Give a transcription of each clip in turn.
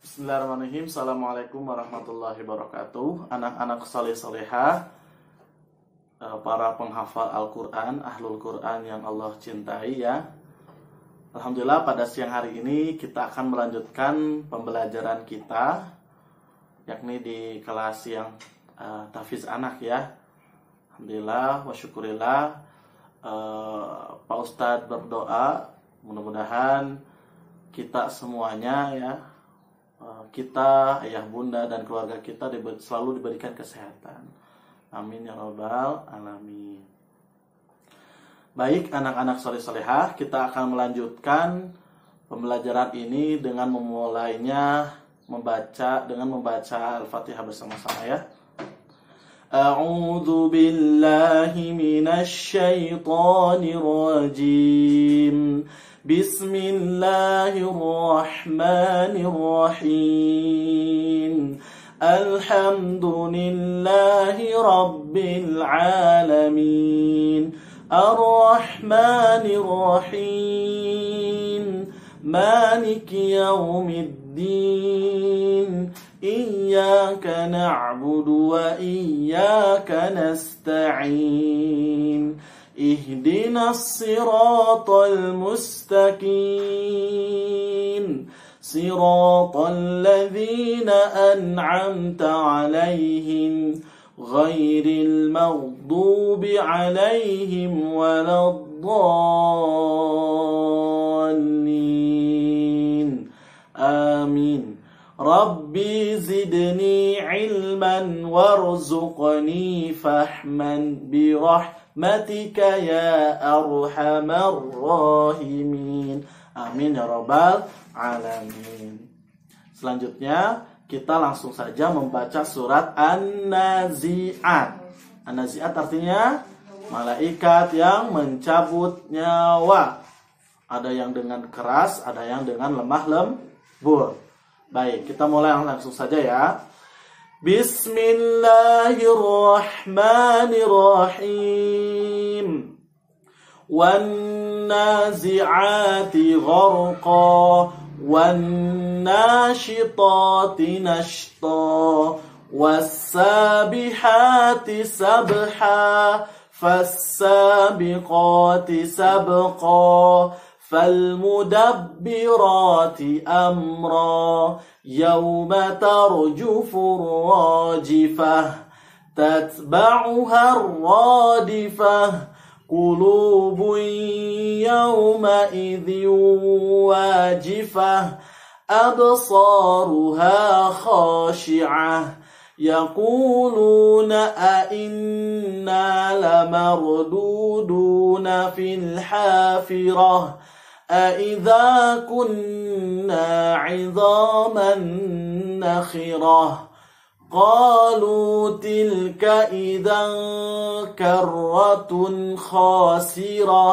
Bismillahirrahmanirrahim. Assalamualaikum warahmatullahi wabarakatuh. Anak-anak soleh-solehah, para penghafal Al-Quran, ahlul Quran yang Allah cintai ya. Alhamdulillah pada siang hari ini kita akan melanjutkan pembelajaran kita, yakni di kelas yang tahfiz anak ya. Alhamdulillah wa syukurillah, Pak Ustadz berdoa mudah-mudahan kita semuanya ya, kita, ayah bunda dan keluarga kita selalu diberikan kesehatan. Amin ya rabbal alamin. Baik anak-anak soleh-solehah, kita akan melanjutkan pembelajaran ini dengan memulainya dengan membaca Al-Fatihah bersama-sama ya. A'udzu billahi minasy syaithanir rajim. Bismillahirrahmanirrahim. Alhamdulillahi rabbil alamin. Ar-Rahmanir-Rahim. Maliki yaumiddin. Iyyaka na'budu wa iyyaka nasta'in. Ihdinas siratal mustaqim. Siratal ladzina an'amta 'alaihim ghairil maghdubi 'alaihim waladdallin. Amin. Rabbi zidni ilman warzuqni fahman birahmatika ya arhamar rahimin. Amin ya rabbal alamin. Selanjutnya kita langsung saja membaca surat An-Nazi'at. An-Nazi'at artinya malaikat yang mencabut nyawa. Ada yang dengan keras, ada yang dengan lemah lembut. Baik, kita mulai langsung saja ya. Bismillahirrahmanirrahim. Wan-nazi'ati gharqa, wan-nashitati nashta, was-sabihati sabha, fas-sabiqati sabqa, falmudabbirati amra, yawma tarjufur rajifah, tatba'uha ar-radifah, qulubun yawma idhin wajifah, absaruha khashi'ah, yaquluna a'inna lamarduduna fil hafirah, أَإِذَا كُنَّا عِظَامًا نَخِرَةً قَالُوا تِلْكَ إِذًا كَرَّةٌ خَاسِرَةٌ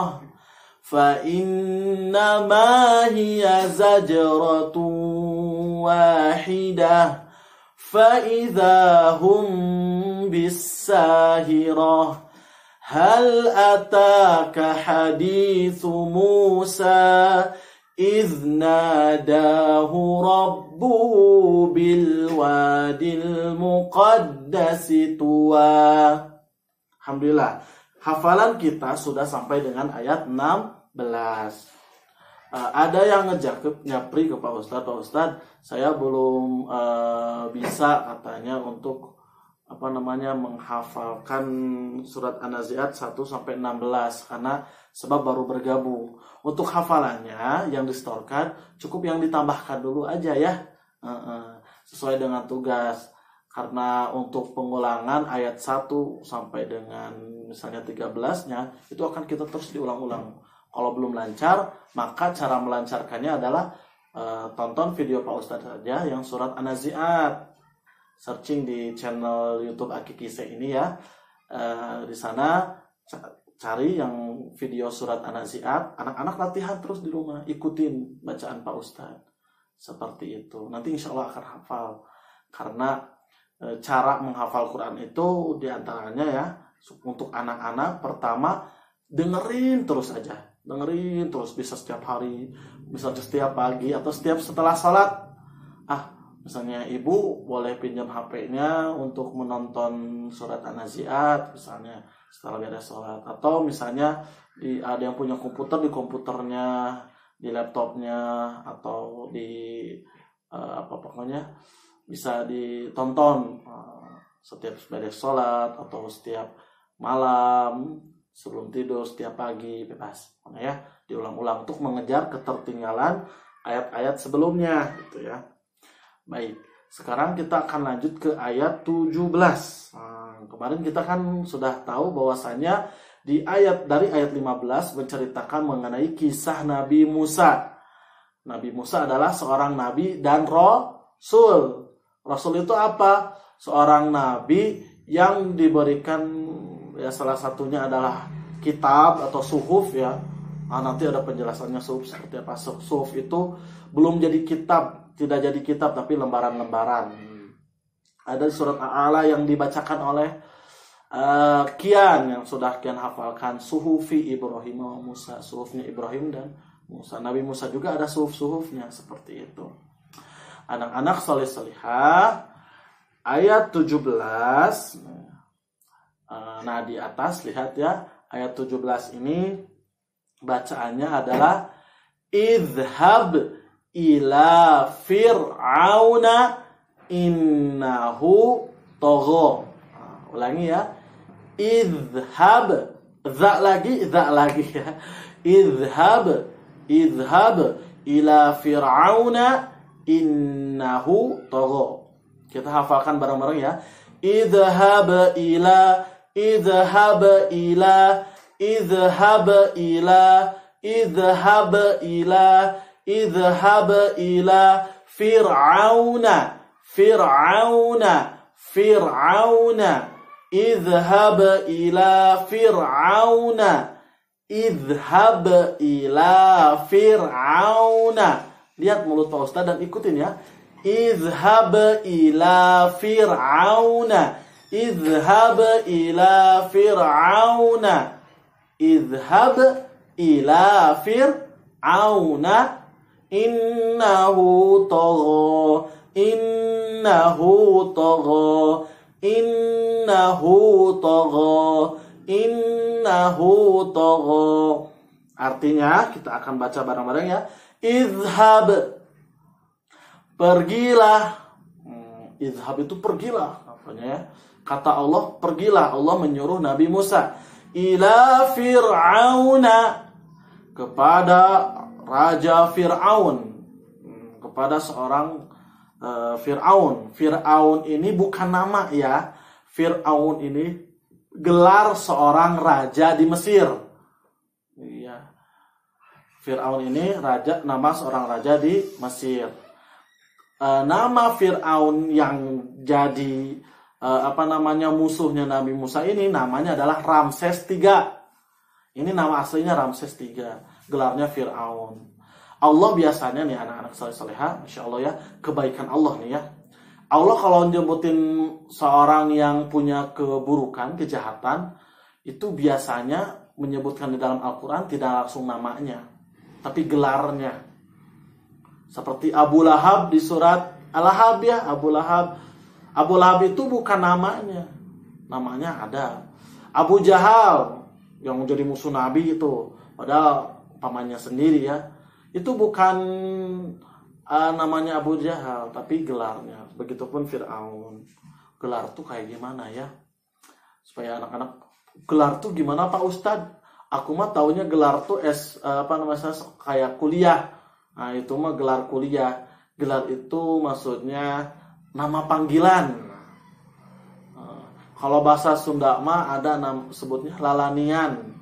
فَإِنَّمَا هِيَ زَجْرَةٌ وَاحِدَةٌ فَإِذَا هُمْ بِالسَّاهِرَةِ هل أتاك حديث موسى إذ ناداه ربه بالواد المقدس طوى. Alhamdulillah, hafalan kita sudah sampai dengan ayat 16. Ada yang nyapri ke Pak Ustadz, saya belum bisa katanya untuk menghafalkan surat An-Nazi'at 1 sampai 16 karena sebab baru bergabung. Untuk hafalannya yang distorkan cukup yang ditambahkan dulu aja ya, sesuai dengan tugas. Karena untuk pengulangan ayat 1 sampai dengan misalnya 13-nya itu akan kita terus diulang-ulang. Kalau belum lancar, maka cara melancarkannya adalah tonton video Pak Ustadz saja yang surat An-Nazi'at. Searching di channel YouTube Aki Kise ini ya. Di sana cari yang video surat An-Nazi'at. Anak-anak latihan terus di rumah, ikutin bacaan Pak Ustadz. Seperti itu. Nanti insya Allah akan hafal. Karena cara menghafal Quran itu diantaranya ya, untuk anak-anak pertama dengerin terus aja. Dengerin terus, bisa setiap hari, bisa setiap pagi atau setiap setelah sholat. Misalnya ibu boleh pinjam HP-nya untuk menonton surat An-Nazi'at misalnya setelah beres sholat. Atau misalnya ada yang punya komputer, di komputernya, di laptopnya, atau di pokoknya bisa ditonton setiap beres sholat atau setiap malam sebelum tidur, setiap pagi, bebas ya, diulang-ulang untuk mengejar ketertinggalan ayat-ayat sebelumnya gitu ya. Baik, sekarang kita akan lanjut ke ayat 17. Kemarin kita kan sudah tahu bahwasanya dari ayat 15 menceritakan mengenai kisah Nabi Musa. Nabi Musa adalah seorang nabi dan rasul. Rasul itu apa? Seorang nabi yang diberikan ya, salah satunya adalah kitab atau suhuf ya. Nanti ada penjelasannya suhuf seperti apa. Suhuf itu belum jadi kitab, tidak jadi kitab tapi lembaran-lembaran. Ada surat Al-A'la yang dibacakan oleh Kian yang sudah Kian hafalkan, suhufi Ibrahim wa Musa, suhufnya Ibrahim dan Musa. Nabi Musa juga ada suhuf-suhufnya seperti itu. Anak-anak soleh-solihah, ayat 17. Nah di atas lihat ya, ayat 17 ini bacaannya adalah idhab ila fir'auna innahu tagha. Ulangi ya, idhab, za lagi ya, idhab ila fir'auna innahu tagha. Kita hafalkan bareng-bareng ya. Idhab ila fir'auna idhab ila fir'auna. Lihat mulut Pak Ustaz dan ikutin ya. Idhab ila fir'auna idhab ila fir'auna innahu tagha. Artinya kita akan baca bareng-bareng ya. Idhab, pergilah. Idhab itu pergilah, apanya ya? Kata Allah, pergilah. Allah menyuruh Nabi Musa ila fir'auna, kepada Raja Fir'aun, kepada seorang Fir'aun. Fir'aun ini bukan nama ya. Fir'aun ini gelar seorang raja di Mesir. Iya. Fir'aun ini nama seorang raja di Mesir. Nama Fir'aun yang jadi musuhnya Nabi Musa ini namanya adalah Ramses III. Ini nama aslinya Ramses III, gelarnya Fir'aun. Allah biasanya nih anak-anak saleh-salehah, Masya Allah ya, kebaikan Allah nih ya. Allah kalau nyebutin seorang yang punya keburukan, kejahatan, itu biasanya menyebutkan di dalam Al-Quran tidak langsung namanya, tapi gelarnya. Seperti Abu Lahab di surat Al-Lahab ya, Abu Lahab. Abu Lahab itu bukan namanya. Namanya ada. Abu Jahal yang menjadi musuh Nabi itu, padahal pamannya sendiri ya. Itu bukan namanya Abu Jahal, tapi gelarnya. Begitupun Fir'aun. Gelar tuh kayak gimana ya? Supaya anak-anak, gelar tuh gimana Pak Ustadz? Aku mah taunya gelar tuh kayak kuliah. Nah itu mah gelar kuliah. Gelar itu maksudnya nama panggilan. Kalau bahasa Sunda mah ada sebutnya lalanian,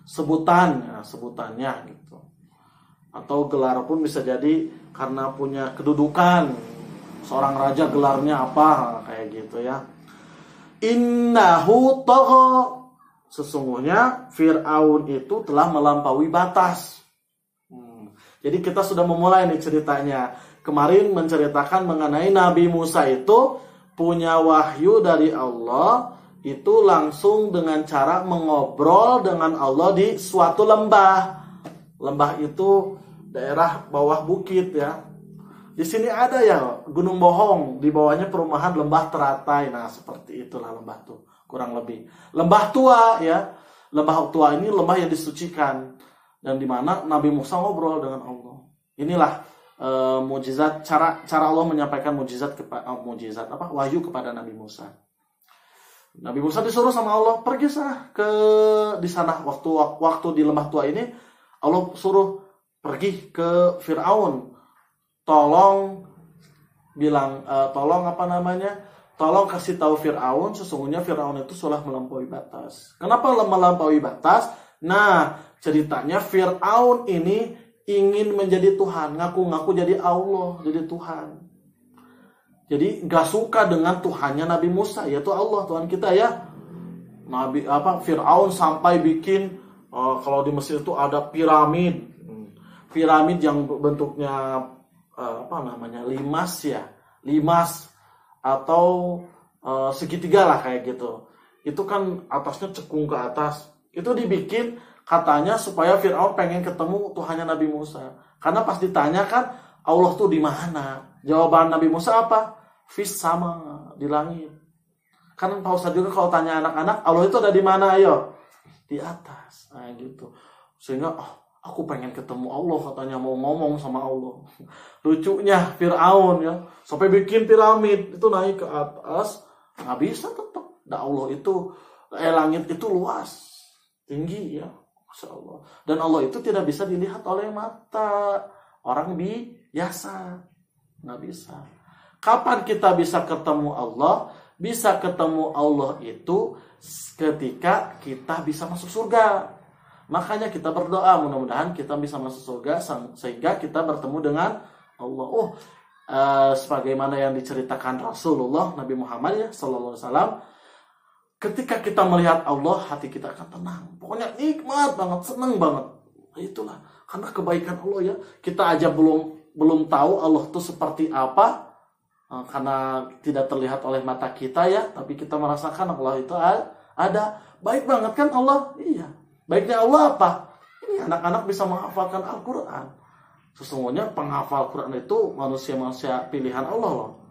sebutan, sebutannya gitu. Atau gelar pun bisa jadi karena punya kedudukan. Seorang raja gelarnya apa, kayak gitu ya. Innahu tagha, sesungguhnya Fir'aun itu telah melampaui batas. Jadi kita sudah memulai nih ceritanya. Kemarin menceritakan mengenai Nabi Musa itu punya wahyu dari Allah, itu langsung dengan cara mengobrol dengan Allah di suatu lembah. Lembah itu daerah bawah bukit ya. Di sini ada ya Gunung Bohong, di bawahnya perumahan Lembah Teratai. Nah, seperti itulah lembah tuh, kurang lebih. Lembah Tua ya. Lembah Tua ini lembah yang disucikan dan di mana Nabi Musa ngobrol dengan Allah. Inilah mukjizat, cara Allah menyampaikan mukjizat wahyu kepada Nabi Musa. Nabi Musa disuruh sama Allah, pergi sana ke di sana waktu di Lembah Tua ini Allah suruh pergi ke Firaun. Tolong kasih tahu Firaun, sesungguhnya Firaun itu sudah melampaui batas. Kenapa melampaui batas? Nah, ceritanya Firaun ini ingin menjadi Tuhan, ngaku-ngaku jadi Allah, jadi Tuhan. Jadi gak suka dengan Tuhannya Nabi Musa, yaitu Allah, Tuhan kita ya. Firaun sampai bikin kalau di Mesir itu ada piramid yang bentuknya limas atau segitiga lah kayak gitu. Itu kan atasnya cekung ke atas. Itu dibikin katanya supaya Firaun pengen ketemu Tuhannya Nabi Musa. Karena pas ditanya kan Allah tuh di mana? Jawaban Nabi Musa apa? Fis sama, di langit. Kan Pak Ustadz juga kalau tanya anak-anak, Allah itu ada di mana? Ayo, di atas. Nah gitu. Sehingga aku pengen ketemu Allah, katanya mau ngomong sama Allah. Lucunya Firaun ya, sampai bikin piramid itu naik ke atas, nggak bisa tetap. Nah Allah itu, langit itu luas, tinggi ya, Masya Allah. Dan Allah itu tidak bisa dilihat oleh mata orang biasa, nggak bisa. Kapan kita bisa ketemu Allah? Bisa ketemu Allah itu ketika kita bisa masuk surga. Makanya kita berdoa, mudah-mudahan kita bisa masuk surga sehingga kita bertemu dengan Allah. Sebagaimana yang diceritakan Rasulullah Nabi Muhammad ya sallallahu alaihi wasallam, ketika kita melihat Allah, hati kita akan tenang. Pokoknya nikmat banget, senang banget. Itulah karena kebaikan Allah ya. Kita aja belum tahu Allah itu seperti apa karena tidak terlihat oleh mata kita ya, tapi kita merasakan Allah itu ada. Baik banget kan Allah? Iya. Baiknya Allah apa? Ini anak-anak bisa menghafalkan Al-Quran. Sesungguhnya penghafal Quran itu manusia-manusia pilihan Allah loh.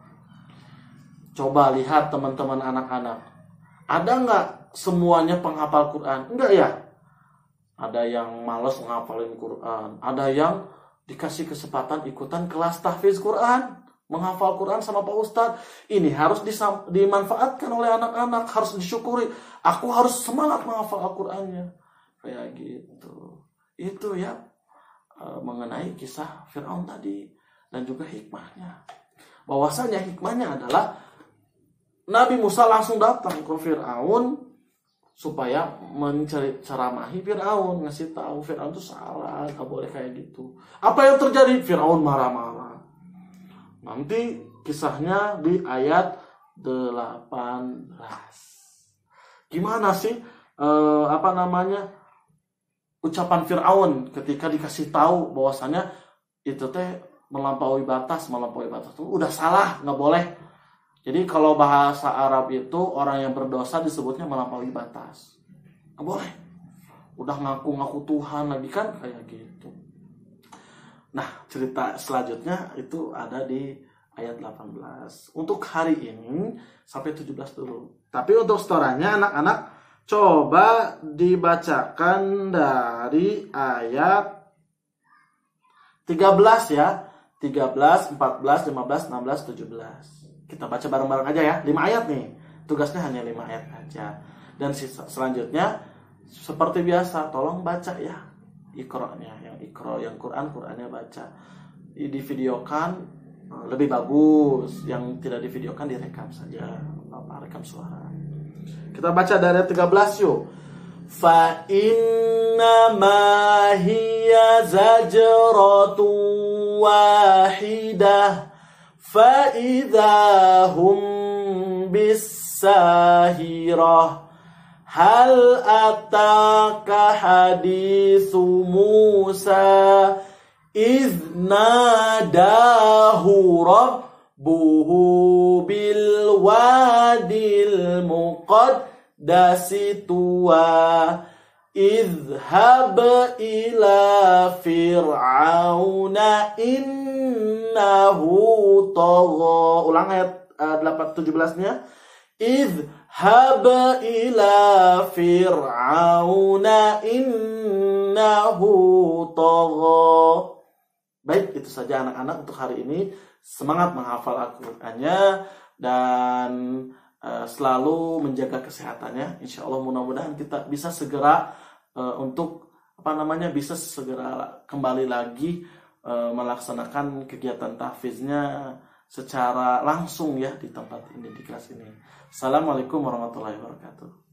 Coba lihat teman-teman anak-anak. Ada nggak semuanya penghafal Quran? Enggak ya? Ada yang malas menghafalin Quran. Ada yang dikasih kesempatan ikutan kelas tahfiz Quran. Menghafal Quran sama Pak Ustadz. Ini harus dimanfaatkan oleh anak-anak. Harus disyukuri. Aku harus semangat menghafal Al-Qurannya. Kayak gitu. Itu ya mengenai kisah Firaun tadi dan juga hikmahnya. Bahwasanya hikmahnya adalah Nabi Musa langsung datang ke Firaun supaya menceramahi Firaun, ngasih tahu Firaun itu salah, nggak boleh kayak gitu. Apa yang terjadi? Firaun marah-marah. Nanti kisahnya di ayat 18. Gimana sih ucapan Firaun ketika dikasih tahu bahwasannya itu teh melampaui batas itu udah salah, nggak boleh. Jadi kalau bahasa Arab itu orang yang berdosa disebutnya melampaui batas, nggak boleh. Udah ngaku-ngaku Tuhan lagi kan kayak gitu. Nah cerita selanjutnya itu ada di ayat 18. Untuk hari ini sampai 17 dulu. Tapi untuk setorannya anak-anak coba dibacakan dari ayat 13 ya. 13, 14, 15, 16, 17. Kita baca bareng-bareng aja ya. 5 ayat nih. Tugasnya hanya 5 ayat aja. Dan selanjutnya seperti biasa tolong baca ya. Iqra-nya, yang Qurannya baca. Divideokan lebih bagus. Yang tidak divideokan direkam saja. Rekam suara. Kita baca dari 13 yuk. Fa inna ma hiya zajratu wahidah fa idahum bisahirah hal ataka hadithu Musa idh nadahu rabbuhu bil wadil muqaddasi tuwa Idhhab ila fir'auna innahu tagha. Ulang ayat 17-nya. Idhhab ila fir'auna innahu tagha. Baik, itu saja anak-anak untuk hari ini. Semangat menghafal Al-Qur'annya dan selalu menjaga kesehatannya. Insya Allah mudah-mudahan kita bisa segera bisa segera kembali lagi melaksanakan kegiatan tahfiznya secara langsung ya di tempat ini, di kelas ini. Assalamualaikum warahmatullahi wabarakatuh.